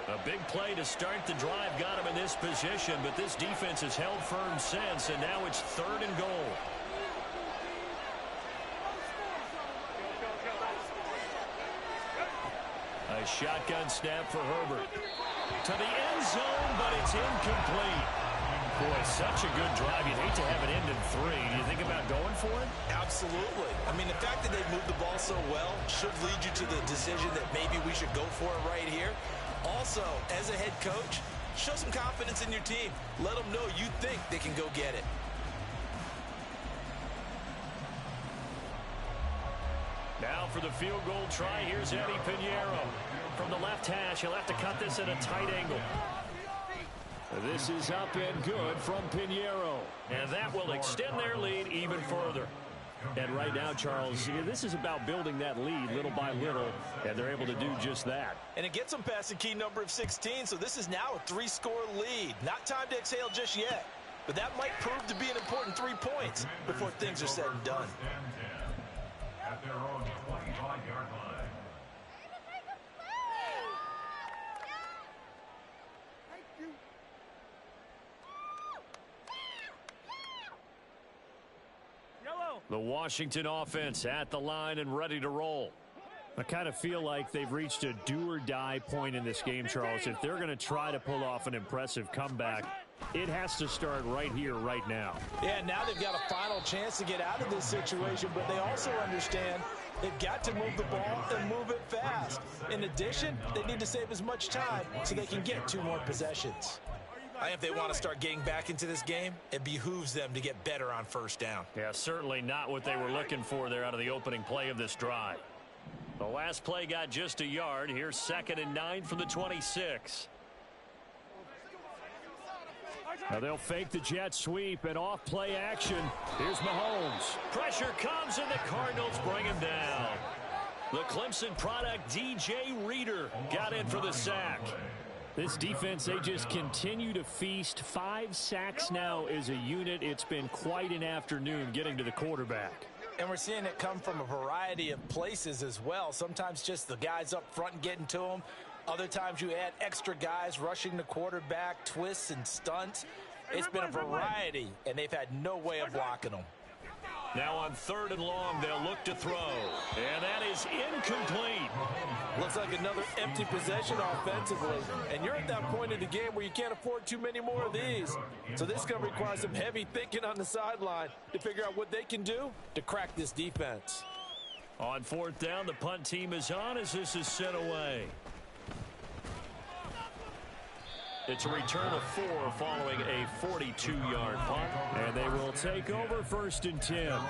A big play to start the drive got him in this position, but this defense has held firm since, and now it's third and goal. A shotgun snap for Herbert. To the end zone, but it's incomplete. Boy, such a good drive. You'd hate to have it end in 3. Do you think about going for it? Absolutely. I mean, the fact that they moved the ball so well should lead you to the decision that maybe we should go for it right here. Also, as a head coach, show some confidence in your team. Let them know you think they can go get it. Now for the field goal try, here's Eddie Pinheiro. From the left hash, he'll have to cut this at a tight angle. This is up and good from Pinheiro. And that will extend their lead even further. And right now, Charles, this is about building that lead little by little, and they're able to do just that. And it gets them past the key number of 16, so this is now a 3-score lead. Not time to exhale just yet, but that might prove to be an important 3 points before things are said and done. At their own 25-yard line. The Washington offense at the line and ready to roll. I kind of feel like they've reached a do-or-die point in this game, Charles. If they're going to try to pull off an impressive comeback, it has to start right here, right now. Yeah, now they've got a final chance to get out of this situation, but they also understand they've got to move the ball and move it fast. In addition, they need to save as much time so they can get 2 more possessions. I think if they want to start getting back into this game, it behooves them to get better on first down. Yeah, certainly not what they were looking for there out of the opening play of this drive. The last play got just a yard. Here's 2nd and 9 from the 26. Now they'll fake the jet sweep and off play action. Here's Mahomes. Pressure comes and the Cardinals bring him down. The Clemson product, DJ Reader, got in for the sack. This defense, they just continue to feast. 5 sacks now as a unit. It's been quite an afternoon getting to the quarterback. And we're seeing it come from a variety of places as well. Sometimes just the guys up front and getting to them. Other times you add extra guys rushing the quarterback, twists and stunts. It's been a variety, and they've had no way of blocking them. Now on 3rd and long, they'll look to throw. And that is incomplete. Looks like another empty possession offensively. And you're at that point in the game where you can't afford too many more of these. So this is going to require some heavy thinking on the sideline to figure out what they can do to crack this defense. On 4th down, the punt team is on as this is sent away. It's a return of 4 following a 42-yard punt. And they will take over 1st and 10. Let's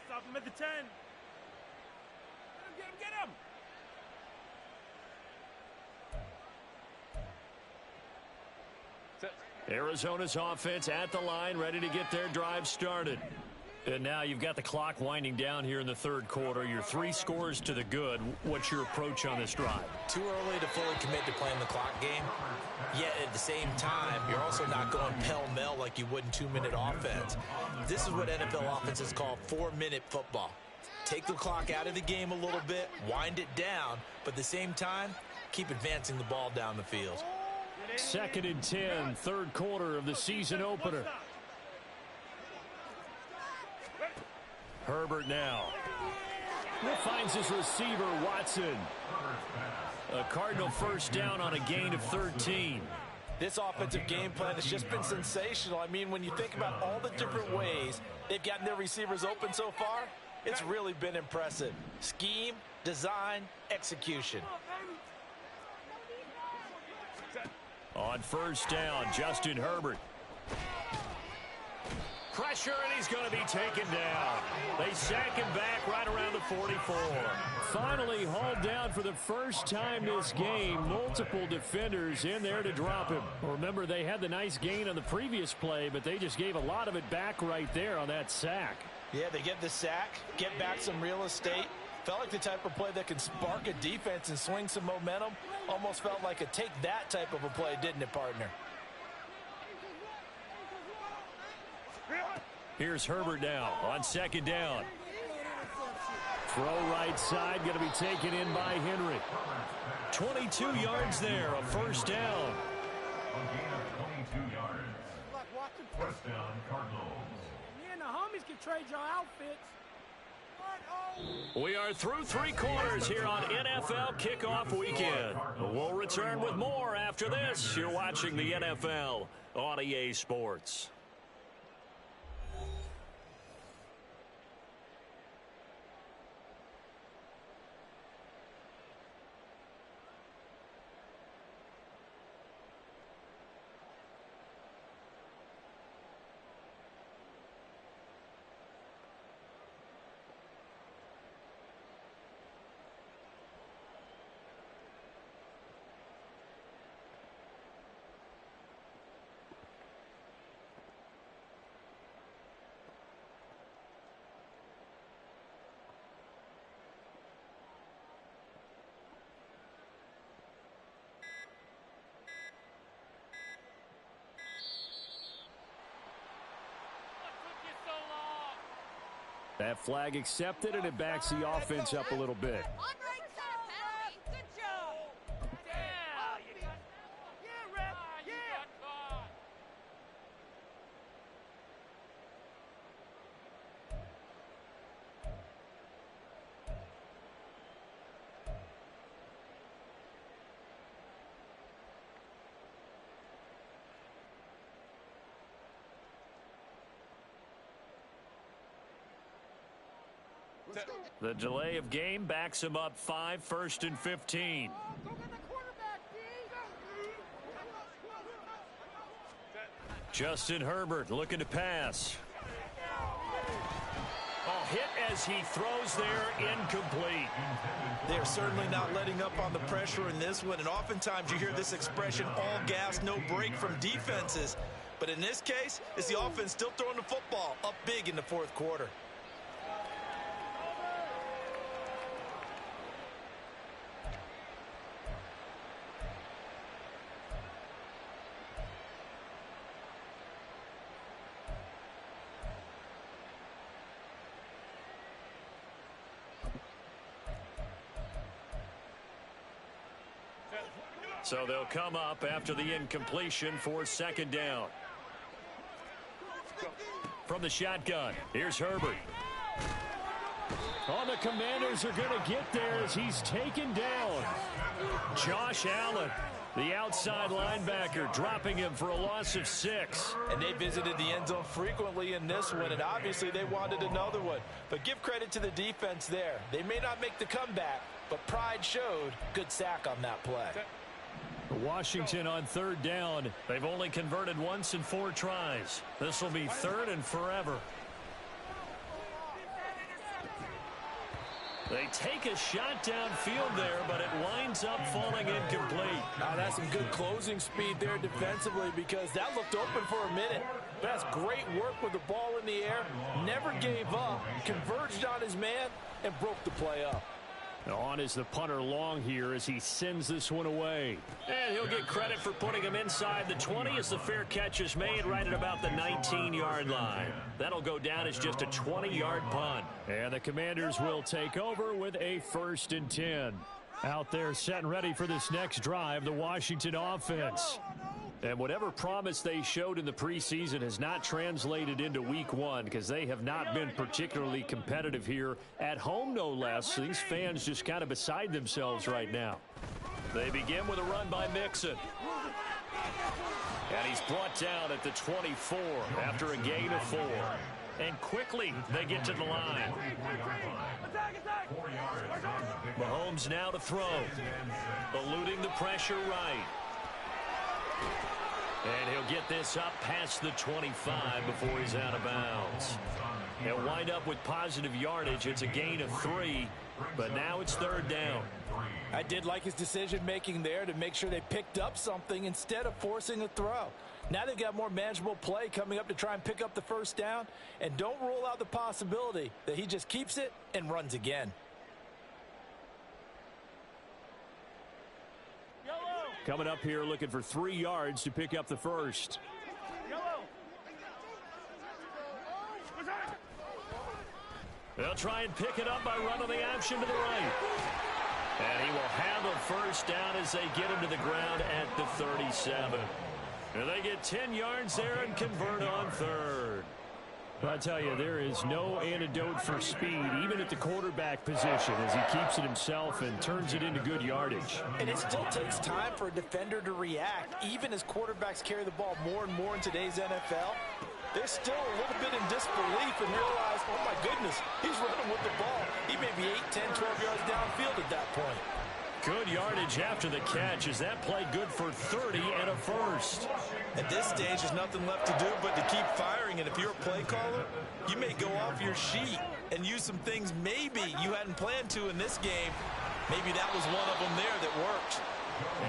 stop him at the 10. Get him! Set. Arizona's offense at the line, ready to get their drive started. And now you've got the clock winding down here in the third quarter. You're 3 scores to the good. What's your approach on this drive? Too early to fully commit to playing the clock game. Yet at the same time, you're also not going pell-mell like you would in 2-minute offense. This is what NFL offenses call 4-minute football. Take the clock out of the game a little bit, wind it down, but at the same time, keep advancing the ball down the field. 2nd and 10, third quarter of the season opener. Herbert now. Finds his receiver, Watson. A Cardinal first down on a gain of 13. This offensive game plan has just been sensational. I mean, when you think about all the different ways they've gotten their receivers open so far, it's really been impressive. Scheme, design, execution. On first down, Justin Herbert. Pressure, and he's going to be taken down. They sack him back right around the 44. Finally hauled down for the first time this game. Multiple defenders in there to drop him. Remember, they had the nice gain on the previous play, but they just gave a lot of it back right there on that sack. Yeah, they get the sack, get back some real estate. Felt like the type of play that can spark a defense and swing some momentum. Almost felt like a take that type of a play, didn't it, partner? Here's Herbert now on second down. Throw right side, going to be taken in by Henry. 22 yards there, a first down. A gain of 22 yards. First down, Cardinals. Me and the homies can trade your outfits. We are through 3 quarters here on NFL Kickoff Weekend. We'll return with more after this. You're watching the NFL on EA Sports. That flag accepted, and it backs the offense up a little bit. The delay of game backs him up 5, 1st and 15. Justin Herbert looking to pass. Oh, hit as he throws there, incomplete. They're certainly not letting up on the pressure in this one, and oftentimes you hear this expression, all gas, no break from defenses. But in this case, it's the offense still throwing the football up big in the 4th quarter. So they'll come up after the incompletion for 2nd down. From the shotgun, here's Herbert. Oh, the Commanders are going to get there as he's taken down. Josh Allen, the outside linebacker, dropping him for a loss of 6. And they visited the end zone frequently in this one, and obviously they wanted another one. But give credit to the defense there. They may not make the comeback, but pride showed. Good sack on that play. Washington on 3rd down. They've only converted once in 4 tries. This will be 3rd and forever. They take a shot downfield there, but it winds up falling incomplete. That's some good closing speed there defensively, because that looked open for a minute. That's great work with the ball in the air. Never gave up, converged on his man, and broke the play up. On is the punter Long here as he sends this one away. And he'll get credit for putting him inside the 20 as the fair catch is made right at about the 19-yard line. That'll go down as just a 20-yard punt. And the Commanders will take over with a 1st and 10. Out there set and ready for this next drive, the Washington offense. And whatever promise they showed in the preseason has not translated into week 1 because they have not been particularly competitive here at home, no less. These fans just kind of beside themselves right now. They begin with a run by Mixon. And he's brought down at the 24 after a gain of 4. And quickly they get to the line. Mahomes now to throw. Eluding the pressure right. And he'll get this up past the 25 before he's out of bounds. He'll wind up with positive yardage. It's a gain of 3, but now it's 3rd down. I did like his decision-making there to make sure they picked up something instead of forcing a throw. Now they've got more manageable play coming up to try and pick up the 1st down, and don't rule out the possibility that he just keeps it and runs again. Coming up here looking for 3 yards to pick up the 1st. They'll try and pick it up by running the option to the right. And he will have a 1st down as they get him to the ground at the 37. And they get 10 yards there and convert on 3rd. I tell you, there is no antidote for speed, even at the quarterback position, as he keeps it himself and turns it into good yardage. And it still takes time for a defender to react, even as quarterbacks carry the ball more and more in today's NFL. They're still a little bit in disbelief and realize, oh my goodness, he's running with the ball. He may be 8, 10, 12 yards downfield at that point. Good yardage after the catch. Is that play good for 30 and a 1st? At this stage, there's nothing left to do but to keep firing. And if you're a play caller, you may go off your sheet and use some things maybe you hadn't planned to in this game. Maybe that was one of them there that worked.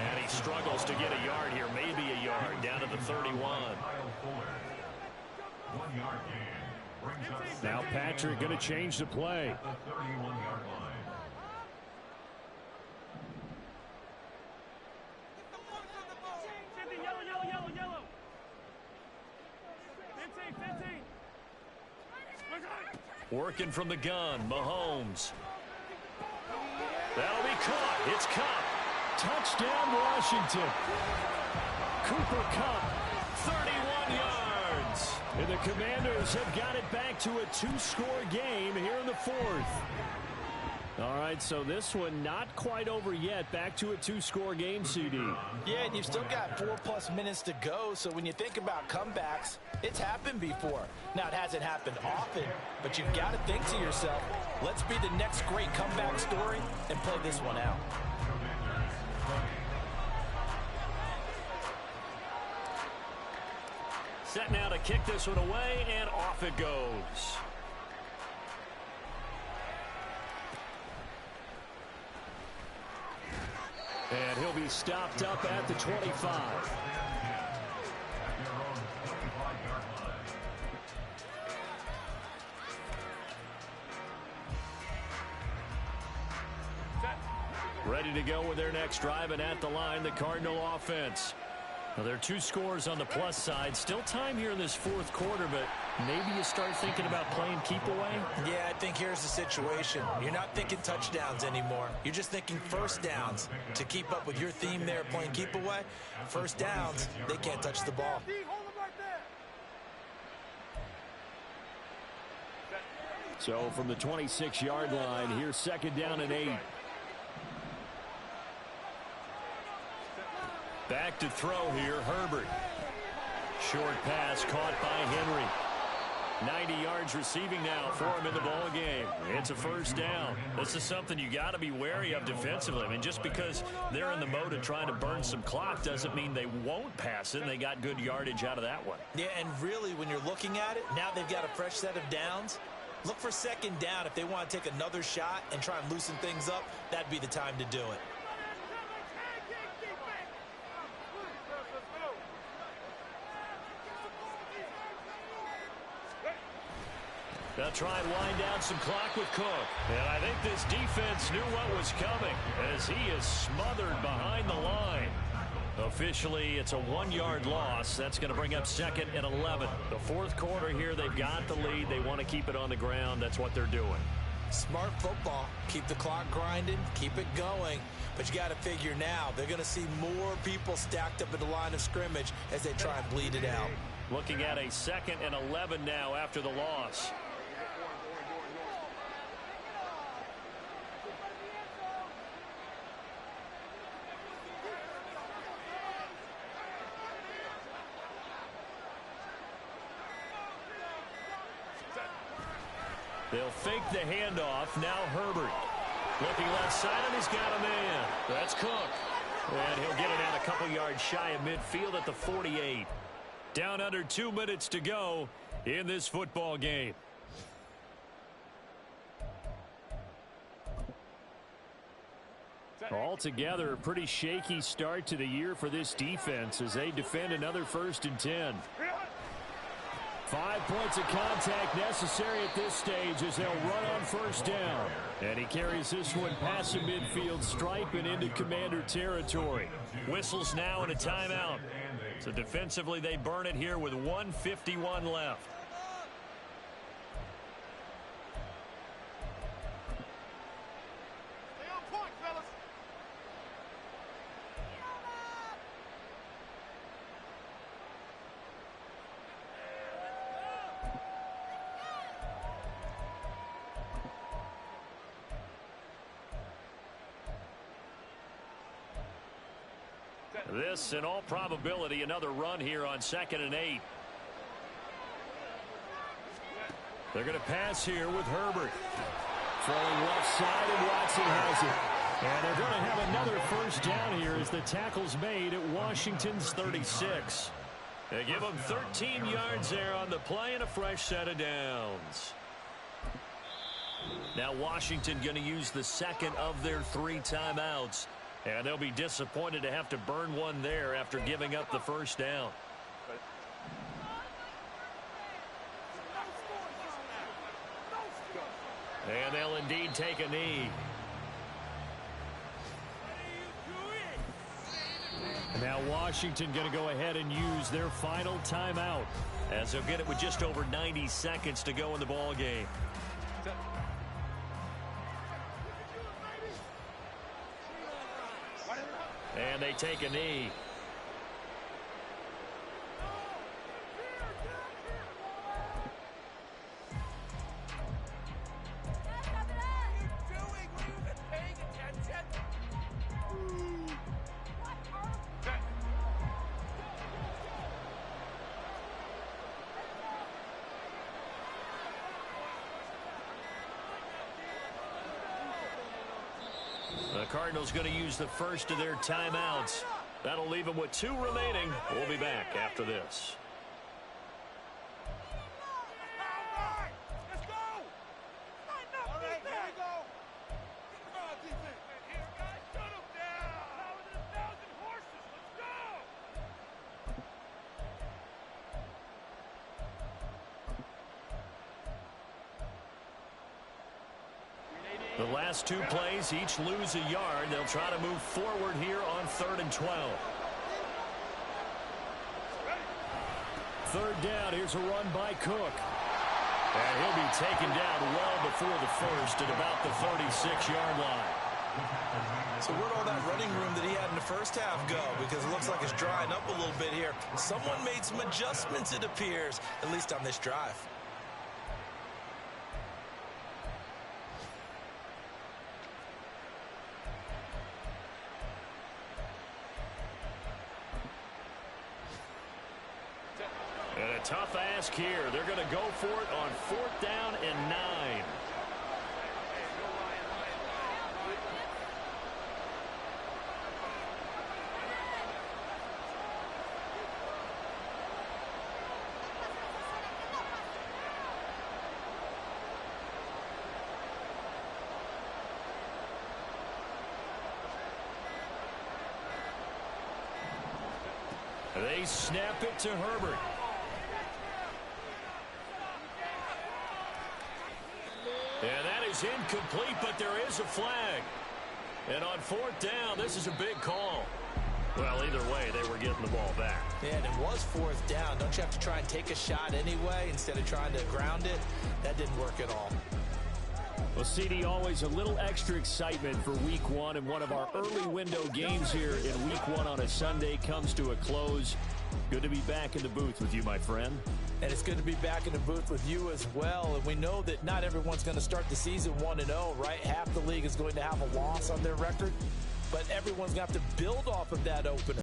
And he struggles to get a yard here. Maybe a yard down to the 31. Now Patrick going to change the play. Working from the gun, Mahomes. That'll be caught. It's Kupp. Touchdown, Washington. Cooper Kupp, 31 yards. And the Commanders have got it back to a 2-score game here in the 4th. All right, so this one not quite over yet. Back to a 2-score game, CD. Yeah, and you've still got 4+ minutes to go, so when you think about comebacks, it's happened before. Now, it hasn't happened often, but you've got to think to yourself, let's be the next great comeback story and play this one out. Set now to kick this one away, and off it goes. And he'll be stopped up at the 25. Ready to go with their next drive, and at the line, the Cardinal offense. Well, there are 2 scores on the plus side. Still time here in this 4th quarter, but maybe you start thinking about playing keep away? Yeah, I think here's the situation. You're not thinking touchdowns anymore. You're just thinking 1st downs. To keep up with your theme there, playing keep away, 1st downs, they can't touch the ball. So from the 26-yard line, here's 2nd down and 8. Back to throw here, Herbert. Short pass caught by Henry. 90 yards receiving now for him in the ball game. It's a 1st down. This is something you got to be wary of defensively. I mean, just because they're in the mode of trying to burn some clock doesn't mean they won't pass it, and they got good yardage out of that one. Yeah, and really, when you're looking at it, now they've got a fresh set of downs. Look for second down. If they want to take another shot and try and loosen things up, that'd be the time to do it. They'll try and wind down some clock with Cook. And I think this defense knew what was coming as he is smothered behind the line. Officially, it's a 1-yard loss. That's going to bring up second and 11. The fourth quarter here, they've got the lead. They want to keep it on the ground. That's what they're doing. Smart football. Keep the clock grinding. Keep it going. But you got to figure now, they're going to see more people stacked up at the line of scrimmage as they try and bleed it out. Looking at a second and 11 now after the loss. They'll fake the handoff. Now Herbert. Looking left side, and he's got a man. That's Cook. And he'll get it out a couple yards shy of midfield at the 48. Down under 2 minutes to go in this football game. Altogether, a pretty shaky start to the year for this defense as they defend another 1st and 10. 5 points of contact necessary at this stage as they'll run on 1st down. And he carries this one past the midfield stripe and into Commander territory. Whistles now and a timeout. So defensively they burn it here with 1:51 left. Stay on point, fellas. This, in all probability, another run here on 2nd and 8. They're going to pass here with Herbert. Throwing left side, and Watson has it. And they're going to have another 1st down here as the tackle's made at Washington's 36. They give them 13 yards there on the play and a fresh set of downs. Now Washington going to use the second of their 3 timeouts. And they'll be disappointed to have to burn one there after giving up the 1st down. And they'll indeed take a knee. And now Washington going to go ahead and use their final timeout as they'll get it with just over 90 seconds to go in the ball game. And they take a knee. The Cardinals going to use the first of their timeouts. That'll leave them with 2 remaining. We'll be back after this. The last 2 plays, each lose a yard. They'll try to move forward here on 3rd and 12. 3rd down. Here's a run by Cook. And he'll be taken down well before the 1st at about the 36-yard line. So where'd all that running room that he had in the 1st half go? Because it looks like it's drying up a little bit here. Someone made some adjustments, it appears, at least on this drive. And a tough ask here. They're going to go for it on 4th down and 9. They snap it to Herbert. And that is incomplete, but there is a flag. And on fourth down, this is a big call. Well, either way, they were getting the ball back. Yeah, and it was fourth down. Don't you have to try and take a shot anyway instead of trying to ground it? That didn't work at all. Well, CD, always a little extra excitement for week one, and one of our early window games here in week one on a Sunday comes to a close. Good to be back in the booth with you, my friend. And it's good to be back in the booth with you as well. And we know that not everyone's going to start the season 1-0, right? Half the league is going to have a loss on their record. But everyone's going to have to build off of that opener.